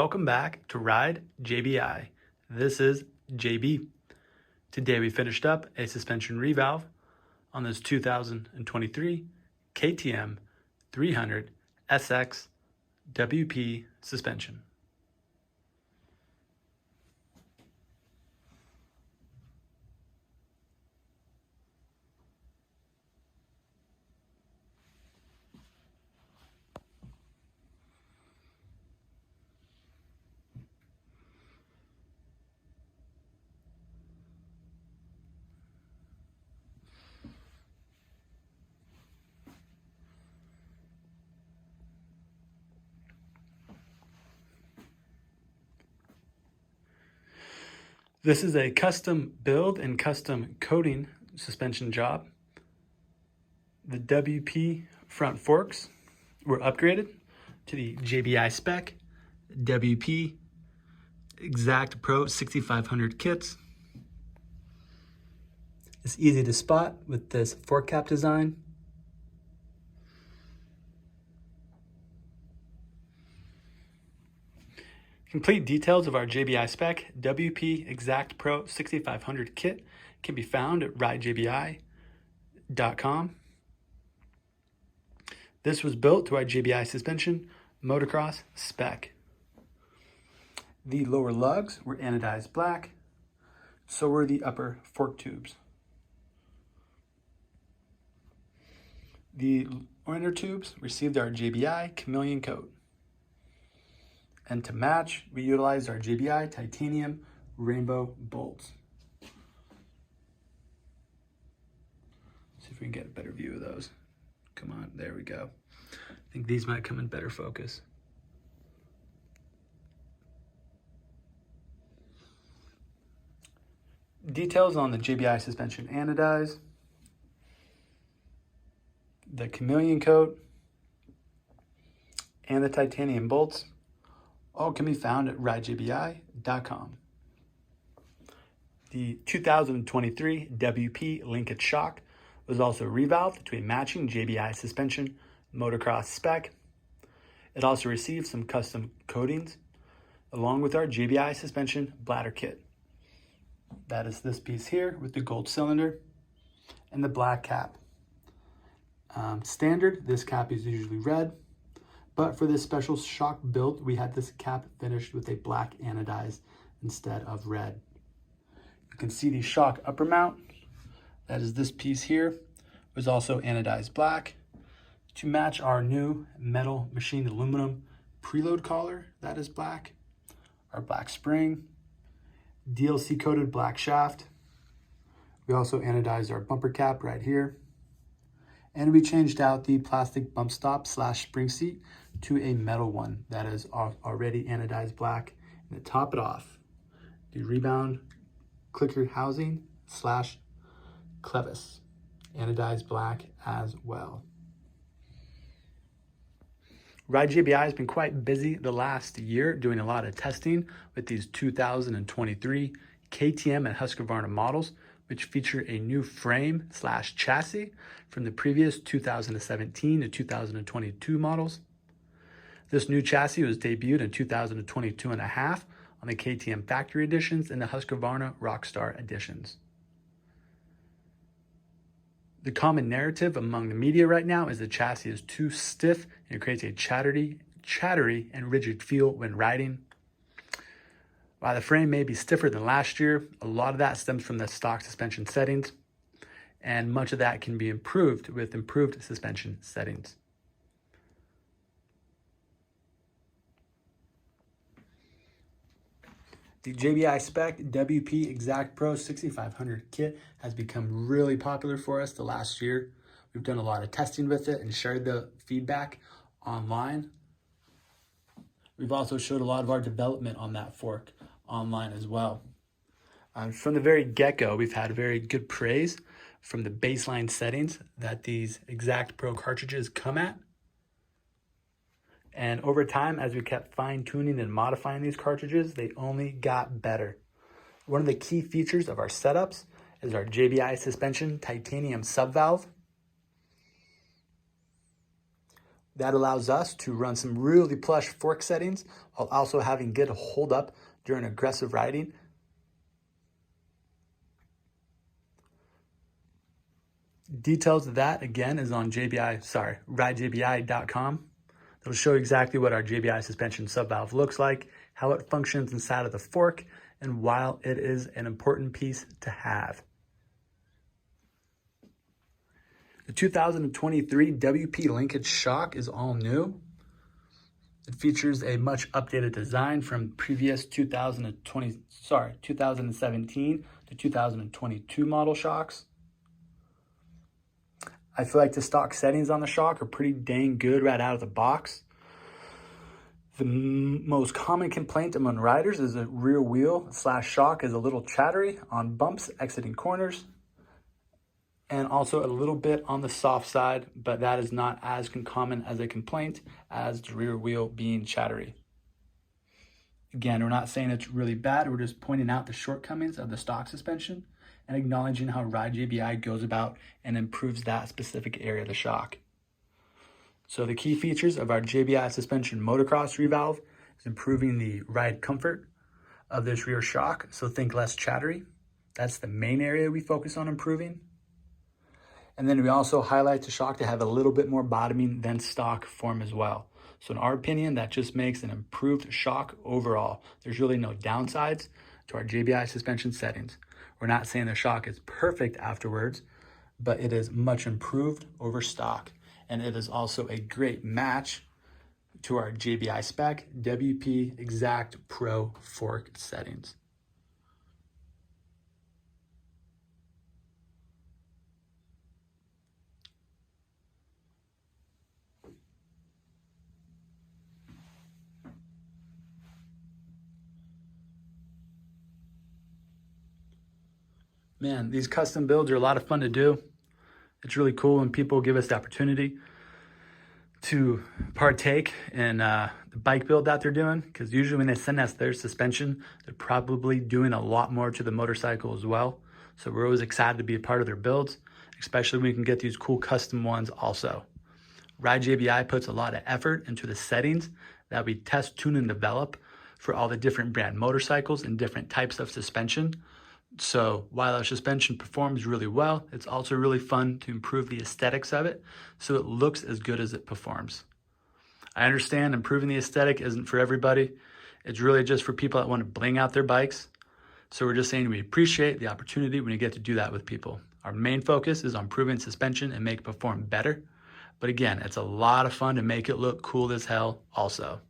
Welcome back to Ride JBI. This is JB. Today we finished up a suspension revalve on this 2023 KTM 300SX WP suspension. This is a custom build and custom coating suspension job. The WP front forks were upgraded to the JBI Spec WP XACT Pro 6500 kits. It's easy to spot with this fork cap design. Complete details of our JBI Spec WP XACT Pro 6500 kit can be found at ridejbi.com. This was built to our JBI suspension motocross spec. The lower lugs were anodized black, so were the upper fork tubes. The inner tubes received our JBI Kashima Coat. And to match, we utilized our JBI titanium rainbow bolts. See if we can get a better view of those. Come on, there we go. I think these might come in better focus. Details on the JBI suspension anodize, the Kashima Coat, and the titanium bolts all can be found at ridejbi.com. The 2023 WP Linkage Shock was also revalved to a matching JBI suspension motocross spec. It also received some custom coatings along with our JBI suspension bladder kit. That is this piece here with the gold cylinder and the black cap. Standard, this cap is usually red. But for this special shock build, we had this cap finished with a black anodize instead of red. You can see the shock upper mount. That is this piece here. It was also anodized black to match our new metal machined aluminum preload collar. That is black. Our black spring. DLC coated black shaft. We also anodized our bumper cap right here. And we changed out the plastic bump stop / spring seat to a metal one that is already anodized black. And to top it off, the rebound clicker housing / clevis, anodized black as well. Ride JBI has been quite busy the last year doing a lot of testing with these 2023 KTM and Husqvarna models, which feature a new frame / chassis from the previous 2017 to 2022 models. This new chassis was debuted in 2022 and a half on the KTM factory editions and the Husqvarna Rockstar editions. The common narrative among the media right now is the chassis is too stiff and it creates a chattery and rigid feel when riding. While the frame may be stiffer than last year, a lot of that stems from the stock suspension settings, and much of that can be improved with improved suspension settings. The JBI Spec WP XACT Pro 6500 kit has become really popular for us the last year. We've done a lot of testing with it and shared the feedback online. We've also showed a lot of our development on that fork online as well. From the very get-go, we've had very good praise from the baseline settings that these XACT Pro cartridges come at. And over time, as we kept fine-tuning and modifying these cartridges, they only got better. One of the key features of our setups is our JBI suspension titanium subvalve. That allows us to run some really plush fork settings while also having good hold up during aggressive riding. Details of that, again, is on ridejbi.com. It'll show exactly what our JBI suspension subvalve looks like, how it functions inside of the fork, and why it is an important piece to have. The 2023 WP linkage shock is all new. It features a much updated design from previous 2017 to 2022 model shocks. I feel like the stock settings on the shock are pretty dang good right out of the box. The most common complaint among riders is the rear wheel / shock is a little chattery on bumps exiting corners, and also a little bit on the soft side, but that is not as common as a complaint as the rear wheel being chattery. Again, we're not saying it's really bad, we're just pointing out the shortcomings of the stock suspension and acknowledging how Ride JBI goes about and improves that specific area of the shock. So the key features of our JBI suspension motocross revalve is improving the ride comfort of this rear shock, so think less chattery. That's the main area we focus on improving. And then we also highlight the shock to have a little bit more bottoming than stock form as well. So in our opinion, that just makes an improved shock overall. There's really no downsides to our JBI suspension settings. We're not saying the shock is perfect afterwards, but it is much improved over stock. And it is also a great match to our JBI Spec WP XACT Pro fork settings. Man, these custom builds are a lot of fun to do. It's really cool when people give us the opportunity to partake in the bike build that they're doing, because usually when they send us their suspension, they're probably doing a lot more to the motorcycle as well. So we're always excited to be a part of their builds, especially when we can get these cool custom ones also. Ride JBI puts a lot of effort into the settings that we test, tune, and develop for all the different brand motorcycles and different types of suspension. So while our suspension performs really well, it's also really fun to improve the aesthetics of it so it looks as good as it performs. I understand improving the aesthetic isn't for everybody. It's really just for people that want to bling out their bikes. So we're just saying we appreciate the opportunity when you get to do that with people. Our main focus is on improving suspension and make it perform better. But again, it's a lot of fun to make it look cool as hell also.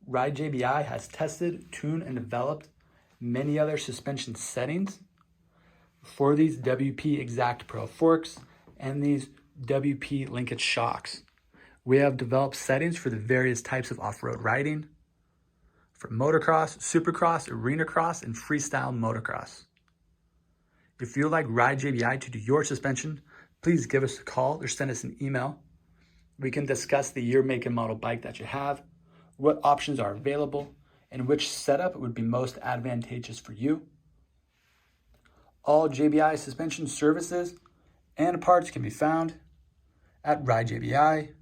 Ride JBI has tested, tuned, and developed many other suspension settings for these WP XACT Pro forks and these WP linkage shocks. We have developed settings for the various types of off-road riding, for motocross, supercross, arena cross, and freestyle motocross. If you'd like Ride JBI to do your suspension, please give us a call or send us an email. We can discuss the year, make, and model bike that you have, what options are available, and which setup would be most advantageous for you. All JBI suspension services and parts can be found at ridejbi.com.